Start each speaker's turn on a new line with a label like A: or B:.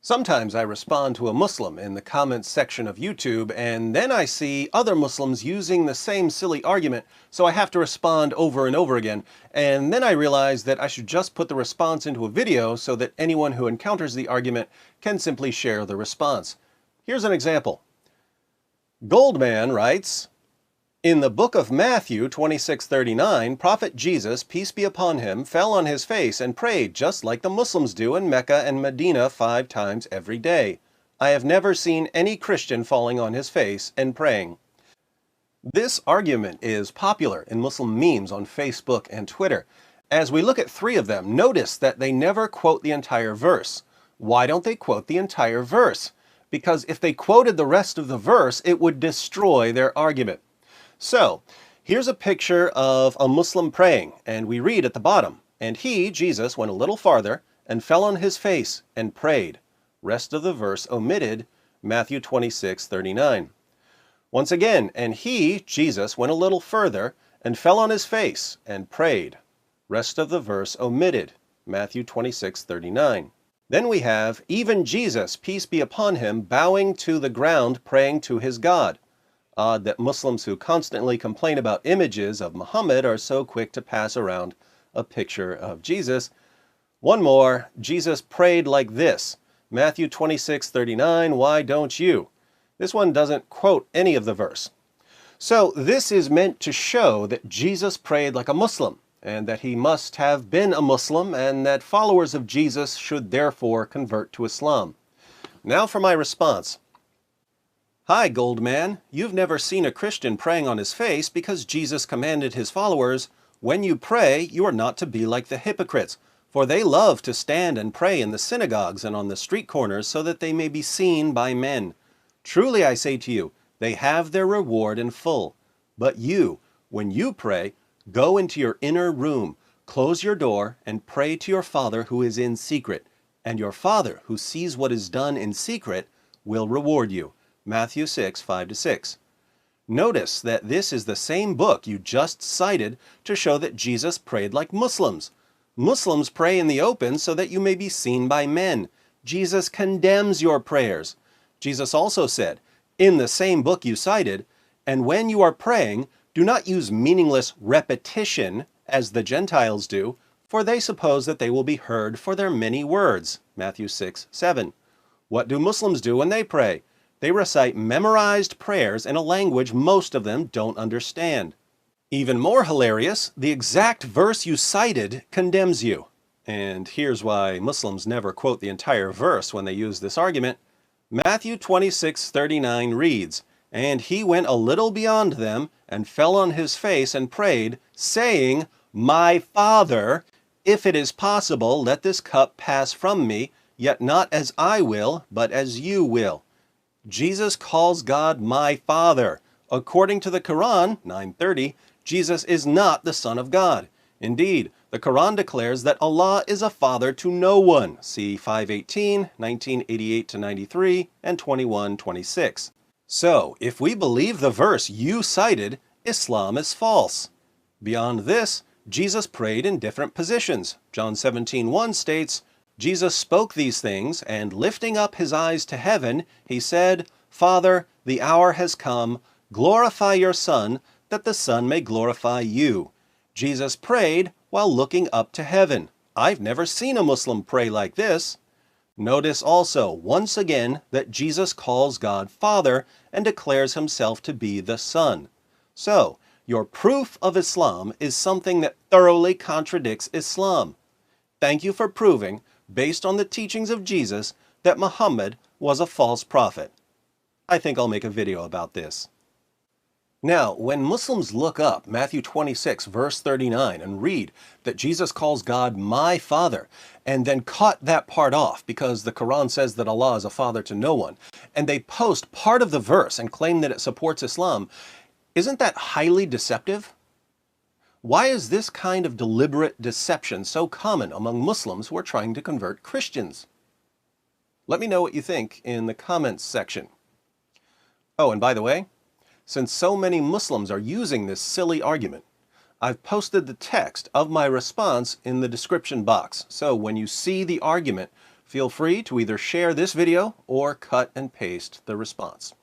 A: Sometimes I respond to a Muslim in the comments section of YouTube, and then I see other Muslims using the same silly argument, so I have to respond over and over again. And then I realize that I should just put the response into a video so that anyone who encounters the argument can simply share the response. Here's an example. Goldman writes, in the book of Matthew 26:39, Prophet Jesus, peace be upon him, fell on his face and prayed just like the Muslims do in Mecca and Medina 5 times every day. I have never seen any Christian falling on his face and praying. This argument is popular in Muslim memes on Facebook and Twitter. As we look at 3 of them, notice that they never quote the entire verse. Why don't they quote the entire verse? Because if they quoted the rest of the verse, it would destroy their argument. So, here's a picture of a Muslim praying, and we read at the bottom, and he, Jesus, went a little farther and fell on his face and prayed. Rest of the verse omitted, Matthew 26:39. Once again, and he, Jesus, went a little further and fell on his face and prayed. Rest of the verse omitted, Matthew 26:39. Then we have, even Jesus, peace be upon him, bowing to the ground, praying to his God. Odd that Muslims who constantly complain about images of Muhammad are so quick to pass around a picture of Jesus. One more, Jesus prayed like this, Matthew 26:39, why don't you? This one doesn't quote any of the verse. So this is meant to show that Jesus prayed like a Muslim, and that he must have been a Muslim, and that followers of Jesus should therefore convert to Islam. Now for my response. Hi, Goldman. You've never seen a Christian praying on his face because Jesus commanded his followers, when you pray, you are not to be like the hypocrites, for they love to stand and pray in the synagogues and on the street corners so that they may be seen by men. Truly I say to you, they have their reward in full. But you, when you pray, go into your inner room, close your door, and pray to your Father who is in secret, and your Father who sees what is done in secret will reward you. Matthew 6:5-6. Notice that this is the same book you just cited to show that Jesus prayed like Muslims. Muslims pray in the open so that you may be seen by men. Jesus condemns your prayers. Jesus also said, in the same book you cited, and when you are praying, do not use meaningless repetition as the Gentiles do, for they suppose that they will be heard for their many words. Matthew 6:7. What do Muslims do when they pray? They recite memorized prayers in a language most of them don't understand. Even more hilarious, the exact verse you cited condemns you. And here's why Muslims never quote the entire verse when they use this argument. Matthew 26:39 reads, and he went a little beyond them and fell on his face and prayed, saying, my Father, if it is possible, let this cup pass from me, yet not as I will, but as you will. Jesus calls God my Father. According to the Quran, 9:30, Jesus is not the Son of God. Indeed, the Quran declares that Allah is a father to no one. See 5:18, 1988-93, and 21:26. So, if we believe the verse you cited, Islam is false. Beyond this, Jesus prayed in different positions. John 17:1 states, Jesus spoke these things, and lifting up his eyes to heaven, he said, Father, the hour has come, glorify your Son, that the Son may glorify you. Jesus prayed while looking up to heaven. I've never seen a Muslim pray like this. Notice also, once again, that Jesus calls God Father and declares himself to be the Son. So, your proof of Islam is something that thoroughly contradicts Islam. Thank you for proving, based on the teachings of Jesus, that Muhammad was a false prophet. I think I'll make a video about this. Now, when Muslims look up Matthew 26, verse 39, and read that Jesus calls God my Father, and then cut that part off because the Quran says that Allah is a father to no one, and they post part of the verse and claim that it supports Islam, isn't that highly deceptive? Why is this kind of deliberate deception so common among Muslims who are trying to convert Christians? Let me know what you think in the comments section. Oh, and by the way, since so many Muslims are using this silly argument, I've posted the text of my response in the description box. So when you see the argument, Feel free to either share this video or cut and paste the response.